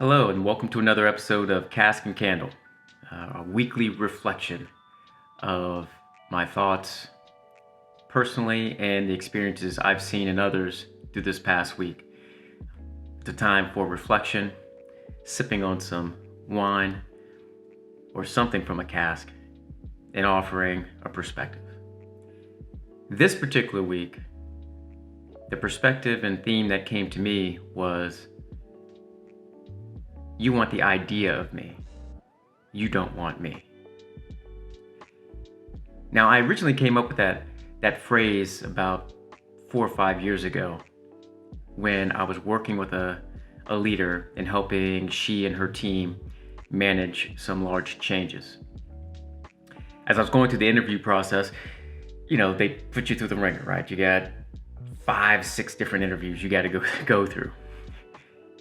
Hello, and welcome to another episode of Cask Candle, a weekly reflection of my thoughts personally and the experiences I've seen in others through this past week. It's a time for reflection, sipping on some wine or something from a cask, and offering a perspective. This particular week, the perspective and theme that came to me was: you want the idea of me. You don't want me. Now, I originally came up with that phrase about 4 or 5 years ago when I was working with a leader and helping she and her team manage some large changes. As I was going through the interview process, they put you through the ringer, right? You got 5, 6 different interviews you got to go through.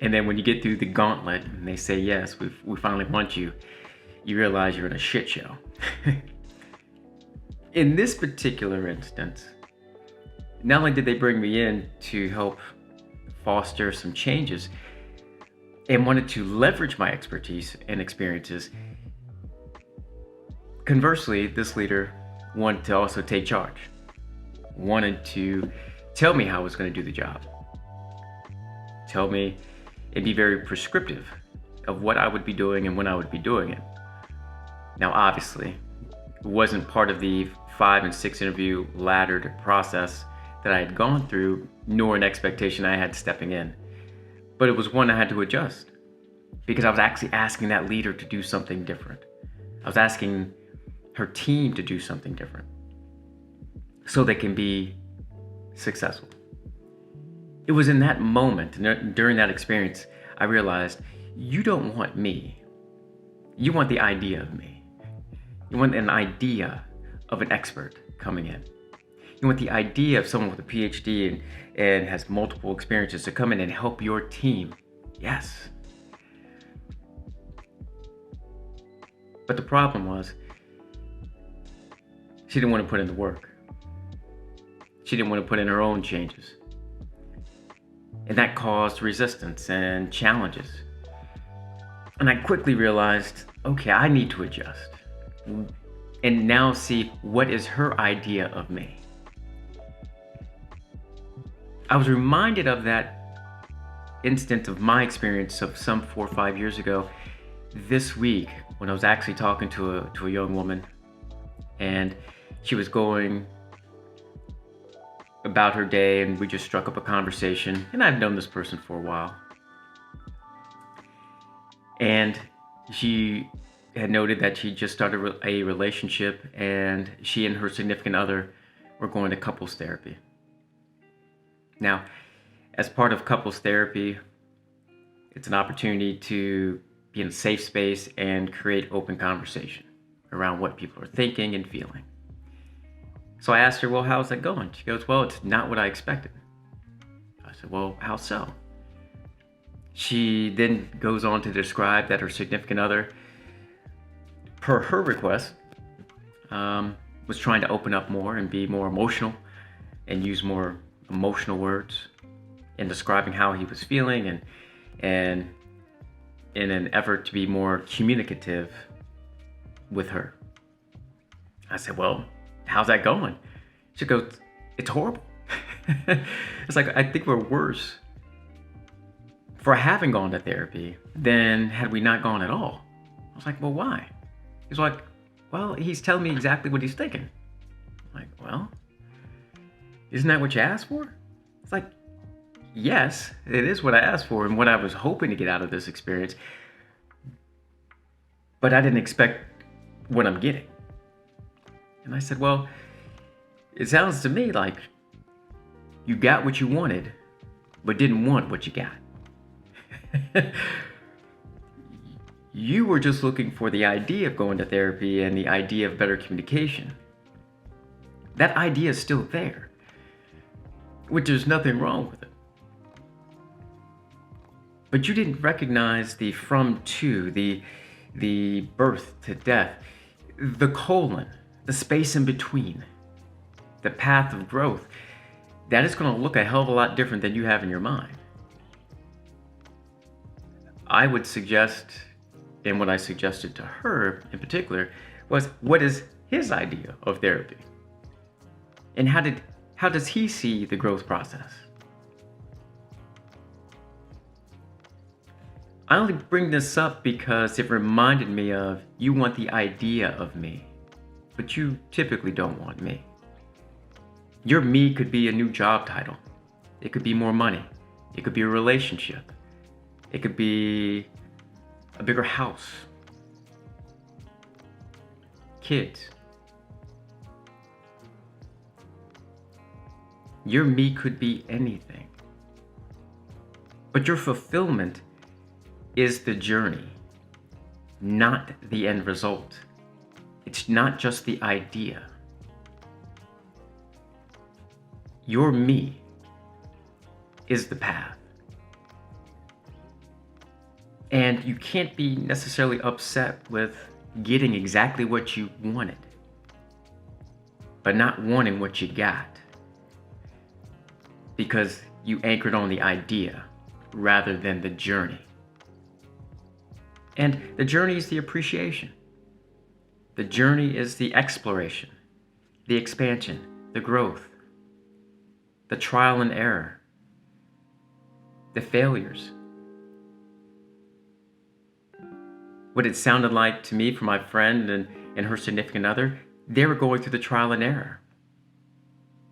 And then when you get through the gauntlet and they say, yes, we finally want you, you realize you're in a shit show. In this particular instance, not only did they bring me in to help foster some changes and wanted to leverage my expertise and experiences, conversely, this leader wanted to also take charge, wanted to tell me how I was going to do the job, tell me and be very prescriptive of what I would be doing and when I would be doing it. Now, obviously, it wasn't part of the 5 and 6 interview laddered process that I had gone through, nor an expectation I had stepping in. But it was one I had to adjust because I was actually asking that leader to do something different. I was asking her team to do something different so they can be successful. It was in that moment, during that experience, I realized you don't want me. You want the idea of me. You want an idea of an expert coming in. You want the idea of someone with a PhD and has multiple experiences to come in and help your team. Yes. But the problem was, she didn't want to put in the work. She didn't want to put in her own changes. And that caused resistance and challenges. And I quickly realized, okay, I need to adjust and now see what is her idea of me. I was reminded of that instance of my experience of some 4 or 5 years ago this week when I was actually talking to a young woman, and she was going about her day, and we just struck up a conversation, and I've known this person for a while. And she had noted that she just started a relationship, and she and her significant other were going to couples therapy. Now, as part of couples therapy, it's an opportunity to be in a safe space and create open conversation around what people are thinking and feeling. So I asked her, well, how's that going? She goes, well, it's not what I expected. I said, well, how so? She then goes on to describe that her significant other, per her request, was trying to open up more and be more emotional and use more emotional words in describing how he was feeling and in an effort to be more communicative with her. I said, well, how's that going? She goes, it's horrible. It's like, I think we're worse for having gone to therapy than had we not gone at all. I was like, well, why? He's like, well, he's telling me exactly what he's thinking. I'm like, well, isn't that what you asked for? It's like, yes, it is what I asked for and what I was hoping to get out of this experience. But I didn't expect what I'm getting. And I said, well, it sounds to me like you got what you wanted, but didn't want what you got. You were just looking for the idea of going to therapy and the idea of better communication. That idea is still there, which there's nothing wrong with it. But you didn't recognize the from to, the birth to death, the colon, the space in between, the path of growth. That is going to look a hell of a lot different than you have in your mind. I would suggest, and what I suggested to her in particular, was what is his idea of therapy? And how does he see the growth process? I only bring this up because it reminded me of you want the idea of me, but you typically don't want me. Your me could be a new job title. It could be more money. It could be a relationship. It could be a bigger house. Kids. Your me could be anything. But your fulfillment is the journey, not the end result. It's not just the idea. Your me is the path. And you can't be necessarily upset with getting exactly what you wanted, but not wanting what you got, because you anchored on the idea rather than the journey. And the journey is the appreciation. The journey is the exploration, the expansion, the growth, the trial and error, the failures. What it sounded like to me from my friend and her significant other, they were going through the trial and error,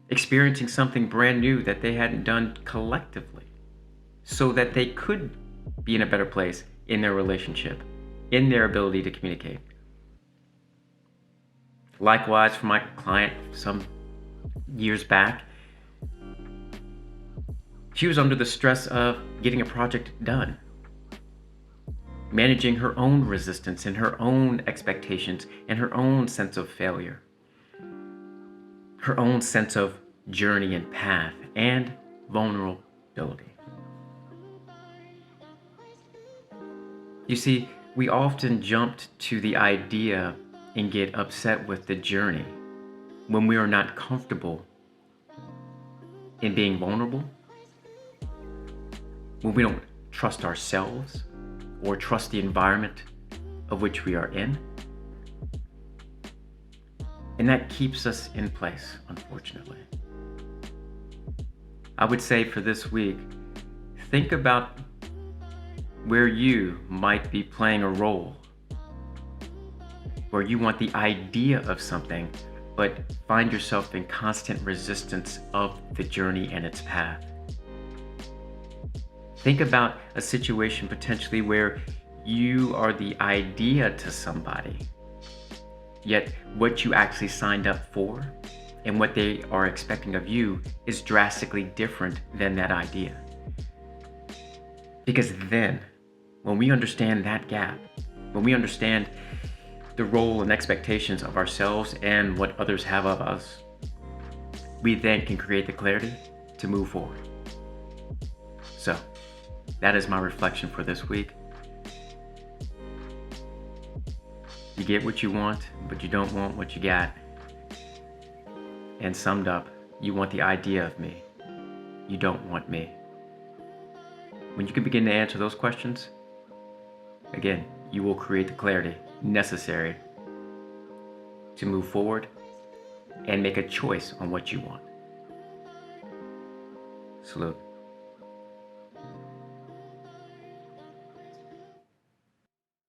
experiencing something brand new that they hadn't done collectively, so that they could be in a better place in their relationship, in their ability to communicate. Likewise, for my client some years back, she was under the stress of getting a project done, managing her own resistance and her own expectations and her own sense of failure, her own sense of journey and path and vulnerability. You see, we often jumped to the idea and get upset with the journey when we are not comfortable in being vulnerable, when we don't trust ourselves or trust the environment of which we are in. And that keeps us in place, unfortunately. I would say for this week, think about where you might be playing a role, where you want the idea of something, but find yourself in constant resistance of the journey and its path. Think about a situation potentially where you are the idea to somebody, yet what you actually signed up for and what they are expecting of you is drastically different than that idea. Because then, when we understand that gap, when we understand the role and expectations of ourselves and what others have of us, we then can create the clarity to move forward. So, that is my reflection for this week. You get what you want, but you don't want what you got. And summed up, you want the idea of me. You don't want me. When you can begin to answer those questions, again, you will create the clarity necessary to move forward and make a choice on what you want. Salute.